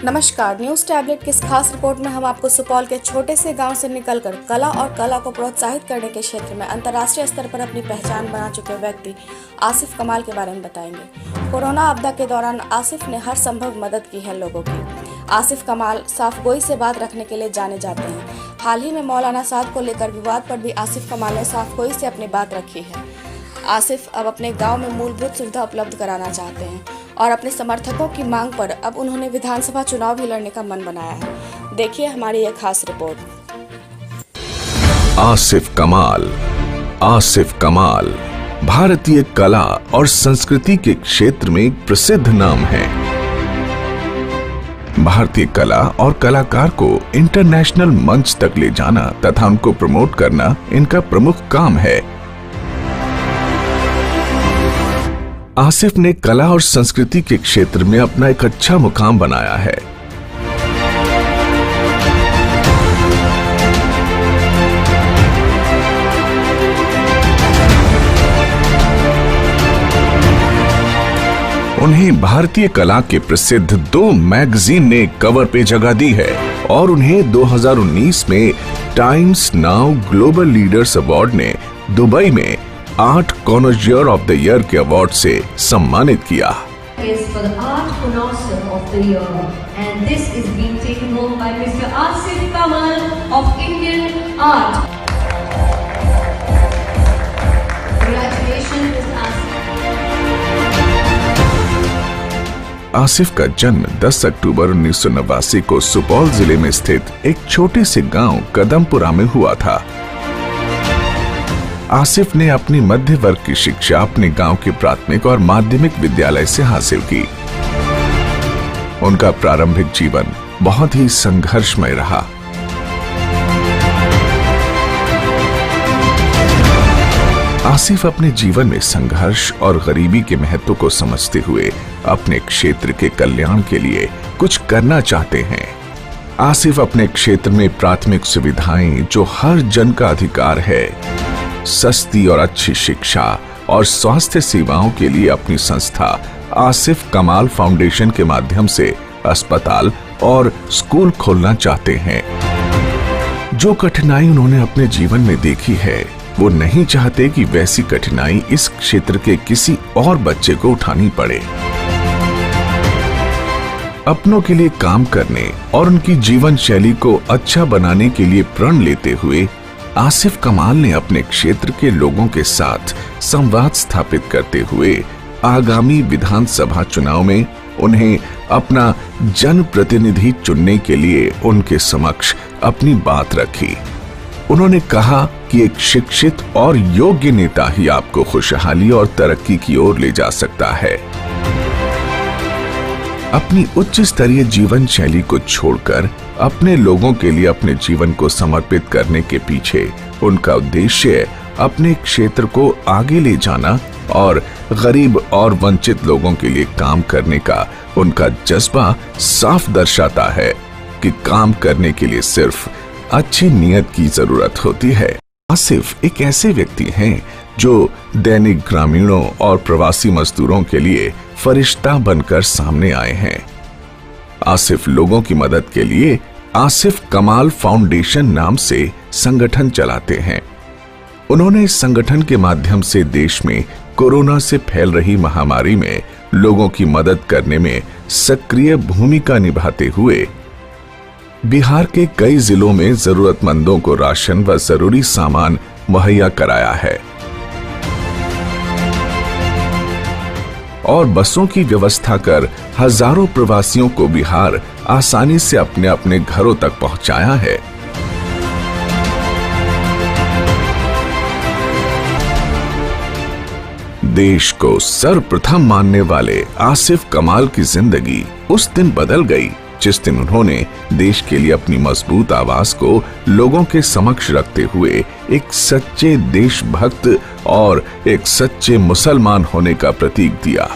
नमस्कार। News tablet की इस खास रिपोर्ट में हम आपको सुपौल के छोटे से गांव से निकलकर कला और कला को प्रोत्साहित करने के क्षेत्र में अंतर्राष्ट्रीय स्तर पर अपनी पहचान बना चुके व्यक्ति आसिफ कमाल के बारे में बताएंगे। कोरोना आपदा के दौरान आसिफ ने हर संभव मदद की है लोगों की। आसिफ कमाल साफगोई से बात रखने के लिए जाने जाते हैं। हाल ही में मौलाना साद को लेकर विवाद पर भी आसिफ कमाल ने साफगोई से अपनी बात रखी है। आसिफ अब अपने गांव में मूलभूत सुविधा उपलब्ध कराना चाहते हैं और अपने समर्थकों की मांग पर अब उन्होंने विधानसभा चुनाव भी लड़ने का मन बनाया है। देखिए हमारी यह खास रिपोर्ट। आसिफ कमाल भारतीय कला और संस्कृति के क्षेत्र में एक प्रसिद्ध नाम है। भारतीय कला और कलाकार को इंटरनेशनल मंच तक ले जाना तथा उनको प्रमोट करना इनका प्रमुख काम है। आसिफ ने कला और संस्कृति के क्षेत्र में अपना एक अच्छा मुकाम बनाया है। उन्हें भारतीय कला के प्रसिद्ध 2 मैगजीन ने कवर पे जगह दी है और उन्हें 2019 में times now global leaders award ने दुबई में आर्ट कॉनोजियर ऑफ द ईयर के अवार्ड से सम्मानित किया। आसिफ का जन्म 10 अक्टूबर 1989 को सुपौल जिले में स्थित एक छोटे से गांव कदमपुरा में हुआ था। आसिफ ने अपनी मध्य वर्ग की शिक्षा अपने गांव के प्राथमिक और माध्यमिक विद्यालय से हासिल की। उनका प्रारंभिक जीवन बहुत ही संघर्षमय रहा। आसिफ अपने जीवन में संघर्ष और गरीबी के महत्व को समझते हुए अपने क्षेत्र के कल्याण के लिए कुछ करना चाहते हैं। आसिफ अपने क्षेत्र में प्राथमिक सुविधाएं जो हर जन का अधिकार है, सस्ती और अच्छी शिक्षा और स्वास्थ्य सेवाओं के लिए अपनी संस्था आसिफ कमाल फाउंडेशन के माध्यम से अस्पताल और स्कूल खोलना चाहते हैं। जो कठिनाई उन्होंने अपने जीवन में देखी है, वो नहीं चाहते कि वैसी कठिनाई इस क्षेत्र के किसी और बच्चे को उठानी पड़े। अपनों के लिए काम करने और उनकी जीवन शैली को अच्छा बनाने के लिए प्रण लेते हुए आसिफ कमाल ने अपने क्षेत्र के लोगों के साथ संवाद स्थापित करते हुए आगामी विधानसभा चुनाव में उन्हें अपना जनप्रतिनिधि चुनने के लिए उनके समक्ष अपनी बात रखी। उन्होंने कहा कि एक शिक्षित और योग्य नेता ही आपको खुशहाली और तरक्की की ओर ले जा सकता है। अपनी उच्च स्तरीय जीवन शैली को छोड़कर अपने लोगों के लिए अपने जीवन को समर्पित करने के पीछे उनका उद्देश्य अपने क्षेत्र को आगे ले जाना और गरीब और वंचित लोगों के लिए काम करने का उनका जज्बा साफ दर्शाता है कि काम करने के लिए सिर्फ अच्छी नीयत की जरूरत होती है। आसिफ एक ऐसे व्यक्ति हैं जो दैनिक ग्रामीणों और प्रवासी मजदूरों के लिए फरिश्ता बनकर सामने आए हैं। आसिफ लोगों की मदद के लिए आसिफ कमाल फाउंडेशन नाम से संगठन चलाते हैं। उन्होंने इस संगठन के माध्यम से देश में कोरोना से फैल रही महामारी में लोगों की मदद करने में सक्रिय भूमिका निभाते हुए बिहार के कई जिलों में जरूरतमंदों को राशन व जरूरी सामान मुहैया कराया है और बसों की व्यवस्था कर हजारों प्रवासियों को बिहार आसानी से अपने अपने घरों तक पहुंचाया है। देश को सर्वप्रथम मानने वाले आसिफ कमाल की जिंदगी उस दिन बदल गई जिस दिन उन्होंने देश के लिए अपनी मजबूत आवाज को लोगों के समक्ष रखते हुए एक सच्चे देशभक्त और एक सच्चे मुसलमान होने का प्रतीक दिया।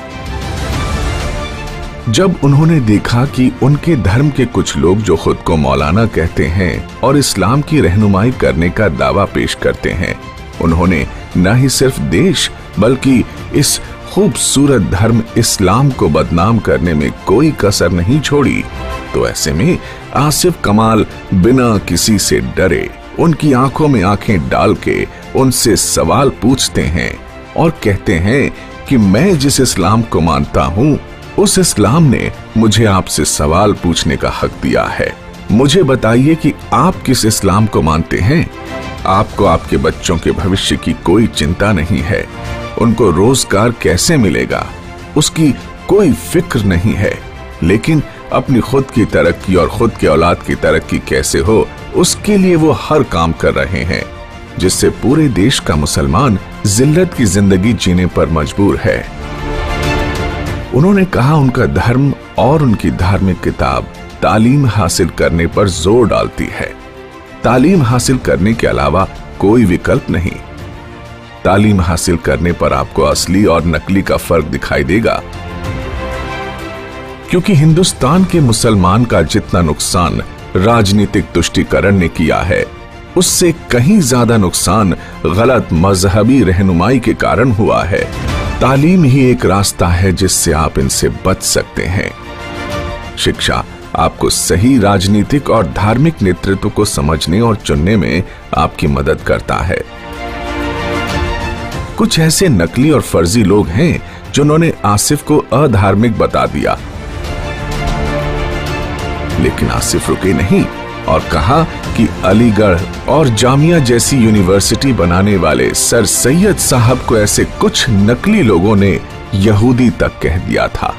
जब उन्होंने देखा कि उनके धर्म के कुछ लोग जो खुद को मौलाना कहते हैं और इस्लाम की रहनुमाई करने का दावा पेश करते हैं, उन्होंने न ही सिर्फ देश बल्कि इस खूबसूरत धर्म इस्लाम को बदनाम करने में कोई कसर नहीं छोड़ी, तो ऐसे में आसिफ कमाल बिना किसी से डरे उनकी आंखों में आंखें डाल के उनसे सवाल पूछते हैं और कहते हैं कि मैं जिस इस्लाम को मानता हूँ उस इस्लाम ने मुझे आपसे सवाल पूछने का हक दिया है। मुझे बताइए कि आप किस इस्लाम को मानते हैं। आपको आपके बच्चों के भविष्य की कोई चिंता नहीं है, उनको रोजगार कैसे मिलेगा उसकी कोई फिक्र नहीं है, लेकिन अपनी खुद की तरक्की और खुद के औलाद की तरक्की कैसे हो उसके लिए वो हर काम कर रहे हैं, जिससे पूरे देश का मुसलमान जिल्लत की जिंदगी जीने पर मजबूर है। उन्होंने कहा उनका धर्म और उनकी धार्मिक किताब तालीम हासिल करने पर जोर डालती है। तालीम हासिल करने के अलावा कोई विकल्प नहीं। तालीम हासिल करने पर आपको असली और नकली का फर्क दिखाई देगा, क्योंकि हिंदुस्तान के मुसलमान का जितना नुकसान राजनीतिक तुष्टीकरण ने किया है, उससे कहीं ज्यादा नुकसान गलत मजहबी रहनुमाई के कारण हुआ है। तालीम ही एक रास्ता है जिससे आप इनसे बच सकते हैं। शिक्षा आपको सही राजनीतिक और धार्मिक नेतृत्व को समझने और चुनने में आपकी मदद करता है। कुछ ऐसे नकली और फर्जी लोग हैं जिन्होंने आसिफ को अधार्मिक बता दिया, लेकिन आसिफ रुके नहीं और कहा कि अलीगढ़ और जामिया जैसी यूनिवर्सिटी बनाने वाले सर सैयद साहब को ऐसे कुछ नकली लोगों ने यहूदी तक कह दिया था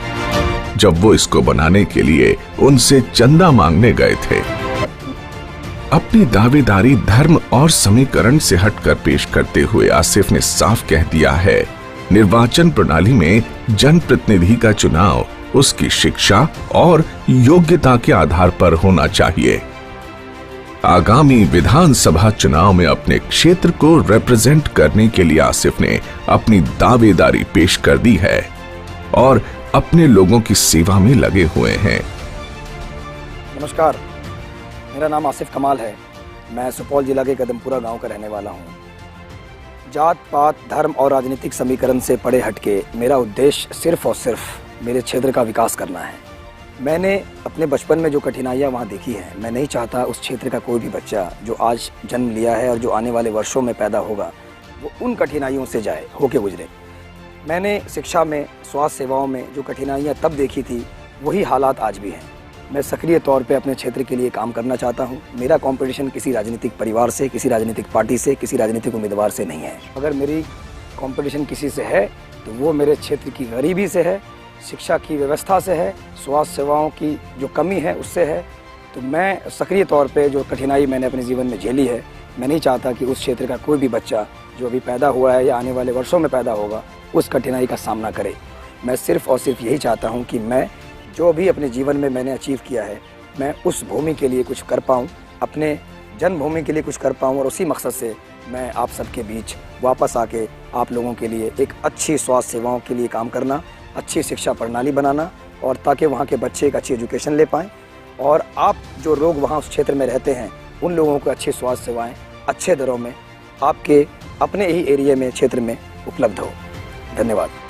जब वो इसको बनाने के लिए उनसे चंदा मांगने गए थे। अपनी दावेदारी धर्म और समीकरण से हटकर पेश करते हुए आसिफ ने साफ कह दिया है, निर्वाचन प्रणाली में जनप्रतिनिधि का चुनाव उसकी शिक्षा और योग्यता के आधार पर होना चाहिए। आगामी विधानसभा चुनाव में अपने क्षेत्र को रिप्रेजेंट करने के लिए आसिफ ने अपनी दावेदारी पेश कर दी है और अपने लोगों की सेवा में लगे हुए हैं। नमस्कार, मेरा नाम आसिफ कमाल है। मैं सुपौल जिला के कदमपुरा गांव का रहने वाला हूं। जात पात धर्म और राजनीतिक समीकरण से परे हटके मेरा उद्देश्य सिर्फ और सिर्फ मेरे क्षेत्र का विकास करना है। मैंने अपने बचपन में जो कठिनाइयां वहां देखी हैं, मैं नहीं चाहता उस क्षेत्र का कोई भी बच्चा जो आज जन्म लिया है और जो आने वाले वर्षों में पैदा होगा वो उन कठिनाइयों से जाए, होके गुजरे। मैंने शिक्षा में, स्वास्थ्य सेवाओं में जो कठिनाइयां तब देखी थी वही हालात आज भी हैं। मैं सक्रिय तौर पे अपने क्षेत्र के लिए काम करना चाहता हूं। मेरा कंपटीशन किसी राजनीतिक परिवार से, किसी राजनीतिक पार्टी से, किसी राजनीतिक उम्मीदवार से नहीं है। अगर मेरी कंपटीशन किसी से है तो वो मेरे क्षेत्र की गरीबी से है, शिक्षा की व्यवस्था से है, स्वास्थ्य सेवाओं की जो कमी है उससे है। तो मैं सक्रिय तौर पे जो कठिनाई मैंने अपने जीवन में झेली है, मैं नहीं चाहता कि उस क्षेत्र का कोई भी बच्चा जो अभी पैदा हुआ है या आने वाले वर्षों में पैदा होगा उस कठिनाई का सामना करे। मैं सिर्फ और सिर्फ यही चाहता हूं कि मैं जो भी अपने जीवन में मैंने अचीव किया है, मैं उस भूमि के लिए कुछ कर पाऊँ, अपने जन्मभूमि के लिए कुछ कर पाऊँ, और उसी मकसद से मैं आप सबके बीच वापस आके आप लोगों के लिए एक अच्छी स्वास्थ्य सेवाओं के लिए काम करना, अच्छी शिक्षा प्रणाली बनाना, और ताकि वहाँ के बच्चे एक अच्छी एजुकेशन ले पाएँ और आप जो लोग वहाँ उस क्षेत्र में रहते हैं उन लोगों को अच्छी स्वास्थ्य सेवाएँ अच्छे दरों में आपके अपने ही एरिया में, क्षेत्र में उपलब्ध हो। धन्यवाद।